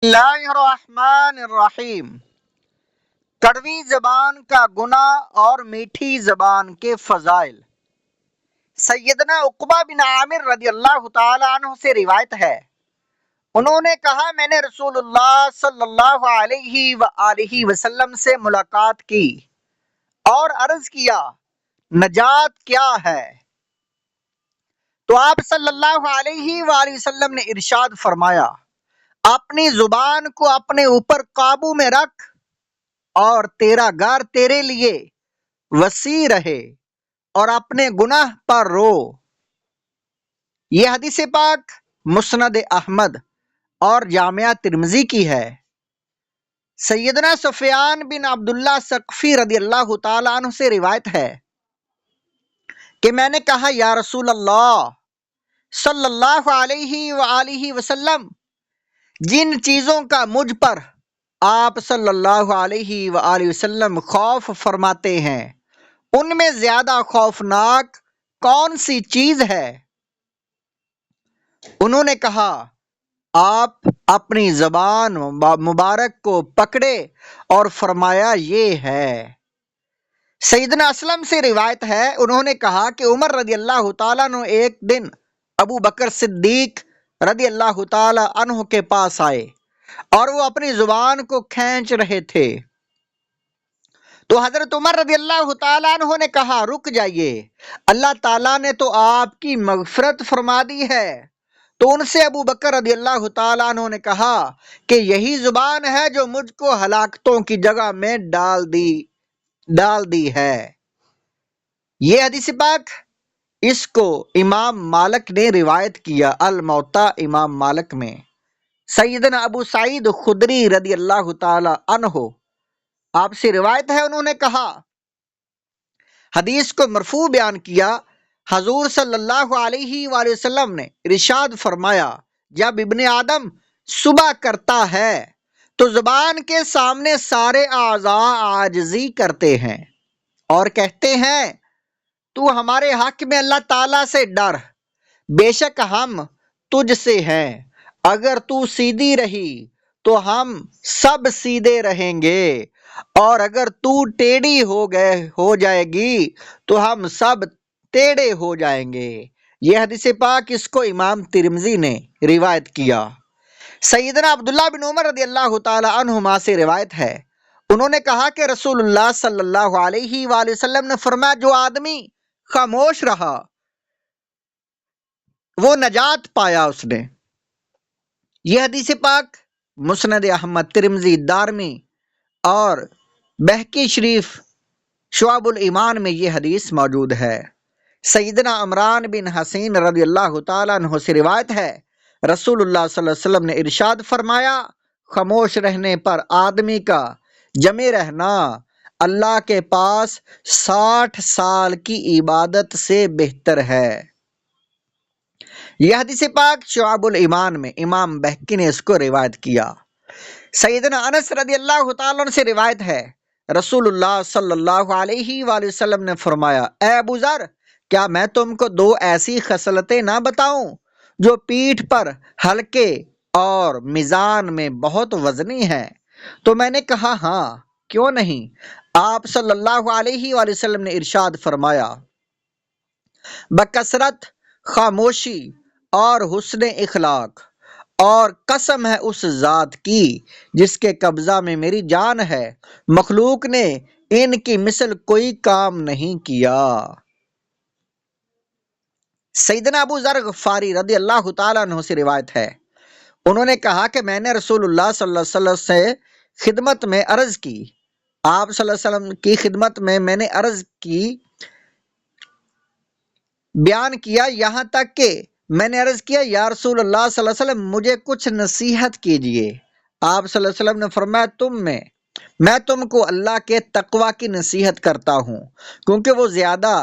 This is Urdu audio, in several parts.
اللہ الرحمن الرحیم۔ کڑوی زبان کا گناہ اور میٹھی زبان کے فضائل۔ سیدنا عقبہ بن عامر رضی اللہ تعالی عنہ سے روایت ہے، انہوں نے کہا میں نے رسول اللہ صلی اللہ علیہ وآلہ وسلم سے ملاقات کی اور عرض کیا نجات کیا ہے؟ تو آپ صلی اللہ علیہ وآلہ وسلم نے ارشاد فرمایا اپنی زبان کو اپنے اوپر قابو میں رکھ اور تیرا گھر تیرے لیے وسیع رہے اور اپنے گناہ پر رو۔ یہ حدیث پاک مسند احمد اور جامعہ ترمذی کی ہے۔ سیدنا سفیان بن عبداللہ ثقفی رضی اللہ تعالی عنہ سے روایت ہے کہ میں نے کہا یا رسول اللہ صلی اللہ علیہ وآلہ وسلم، جن چیزوں کا مجھ پر آپ صلی اللہ علیہ وآلہ وسلم خوف فرماتے ہیں ان میں زیادہ خوفناک کون سی چیز ہے؟ انہوں نے کہا آپ اپنی زبان مبارک کو پکڑے اور فرمایا یہ ہے۔ سیدنا اسلم سے روایت ہے، انہوں نے کہا کہ عمر رضی اللہ تعالیٰ عنہ ایک دن ابو بکر صدیق رضی اللہ تعالی عنہ کے پاس آئے اور وہ اپنی زبان کو کھینچ رہے تھے، تو حضرت عمر رضی اللہ تعالیٰ عنہ نے کہا رک جائیے، اللہ تعالیٰ نے تو آپ کی مغفرت فرما دی ہے۔ تو ان سے ابو بکر رضی اللہ تعالیٰ عنہ نے کہا کہ یہی زبان ہے جو مجھ کو ہلاکتوں کی جگہ میں ڈال دی ہے۔ یہ حدیث پاک اس کو امام مالک نے روایت کیا، الموطا امام مالک میں۔ سیدنا ابو سعید خدری رضی اللہ تعالی عنہ آپ سے روایت ہے، انہوں نے کہا حدیث کو مرفوع بیان کیا، حضور صلی اللہ علیہ وآلہ وسلم نے ارشاد فرمایا جب ابن آدم صبح کرتا ہے تو زبان کے سامنے سارے اعضاء عاجزی کرتے ہیں اور کہتے ہیں تو ہمارے حق میں اللہ تعالیٰ سے ڈر، بے شک ہم تجھ سے ہیں، اگر تو سیدھی رہی تو ہم سب سیدھے رہیں گے اور اگر تو ٹیڑھی ہو جائے گی تو ہم سب ٹیڑھے ہو جائیں گے۔ یہ حدیث پاک اس کو امام ترمذی نے روایت کیا۔ سیدنا عبداللہ بن عمر رضی اللہ تعالی عنہما سے روایت ہے، انہوں نے کہا کہ رسول اللہ صلی اللہ علیہ وآلہ وسلم نے فرمایا جو آدمی خاموش رہا وہ نجات پایا اس نے۔ یہ حدیث پاک مسند احمد، ترمذی، دارمی اور بہقی شریف شعب الایمان میں یہ حدیث موجود ہے۔ سیدنا عمران بن حسین رضی اللہ تعالیٰ عنہ سے روایت ہے، رسول اللہ صلی اللہ علیہ وسلم نے ارشاد فرمایا خاموش رہنے پر آدمی کا جمے رہنا اللہ کے پاس 60 سال کی عبادت سے بہتر ہے۔ یہ حدیث پاک شعب الایمان میں امام بہقی نے اس کو روایت کیا۔ سیدنا انس رضی اللہ تعالیٰ عنہ سے روایت ہے، رسول اللہ صلی اللہ علیہ وآلہ وسلم نے فرمایا اے ابو ذر، کیا میں تم کو 2 ایسی خصلتیں نہ بتاؤں جو پیٹھ پر ہلکے اور میزان میں بہت وزنی ہیں؟ تو میں نے کہا ہاں کیوں نہیں؟ آپ صلی اللہ علیہ وآلہ وسلم نے ارشاد فرمایا بکثرت خاموشی اور حسن اخلاق، اور قسم ہے اس ذات کی جس کے قبضہ میں میری جان ہے، مخلوق نے ان کی مثل کوئی کام نہیں کیا۔ سیدنا ابو ذر غفاری رضی اللہ تعالیٰ عنہ سے روایت ہے، انہوں نے کہا کہ میں نے رسول اللہ صلی اللہ علیہ وسلم سے خدمت میں عرض کی، آپ صلی اللہ علیہ وسلم کی خدمت میں نے عرض کی، بیان کیا، یہاں تک کہ میں نے عرض کیا یا رسول اللہ صلی اللہ علیہ وسلم مجھے کچھ نصیحت کیجئے۔ آپ صلی اللہ علیہ وسلم نے فرمایا میں تم کو اللہ کے تقوی کی نصیحت کرتا ہوں کیونکہ وہ زیادہ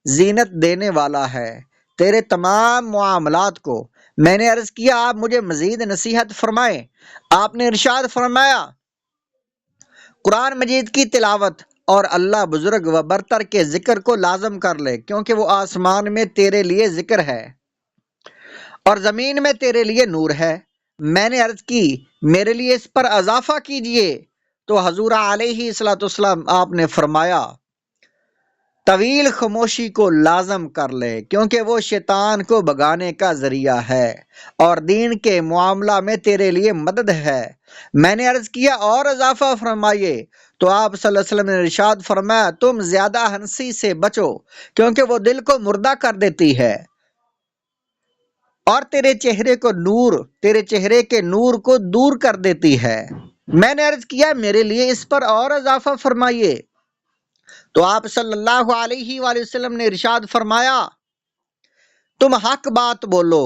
زینت دینے والا ہے تیرے تمام معاملات کو۔ میں نے عرض کیا آپ مجھے مزید نصیحت فرمائیں۔ آپ نے ارشاد فرمایا قرآن مجید کی تلاوت اور اللہ بزرگ و برتر کے ذکر کو لازم کر لے، کیونکہ وہ آسمان میں تیرے لیے ذکر ہے اور زمین میں تیرے لیے نور ہے۔ میں نے عرض کی میرے لیے اس پر اضافہ کیجئے، تو حضور علیہ الصلوۃ والسلام آپ نے فرمایا طویل خاموشی کو لازم کر لے، کیونکہ وہ شیطان کو بھگانے کا ذریعہ ہے اور دین کے معاملہ میں تیرے لیے مدد ہے۔ میں نے عرض کیا اور اضافہ فرمائیے، تو آپ صلی اللہ علیہ وسلم نے ارشاد فرمایا تم زیادہ ہنسی سے بچو، کیونکہ وہ دل کو مردہ کر دیتی ہے اور تیرے چہرے کے نور کو دور کر دیتی ہے۔ میں نے عرض کیا میرے لیے اس پر اور اضافہ فرمائیے، تو آپ صلی اللہ علیہ وآلہ وسلم نے ارشاد فرمایا تم حق بات بولو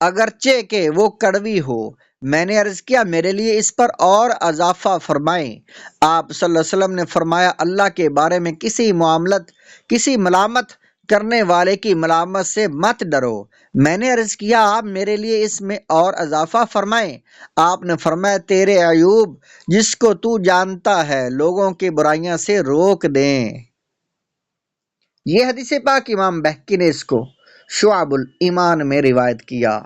اگرچہ کہ وہ کڑوی ہو۔ میں نے عرض کیا میرے لیے اس پر اور اضافہ فرمائیں۔ آپ صلی اللہ علیہ وسلم نے فرمایا اللہ کے بارے میں کسی ملامت کرنے والے کی ملامت سے مت ڈرو۔ میں نے عرض کیا آپ میرے لیے اس میں اور اضافہ فرمائیں۔ آپ نے فرمایا تیرے عیوب جس کو تو جانتا ہے لوگوں کی برائیاں سے روک دیں۔ یہ حدیث پاک امام بہقی نے اس کو شعب الایمان میں روایت کیا۔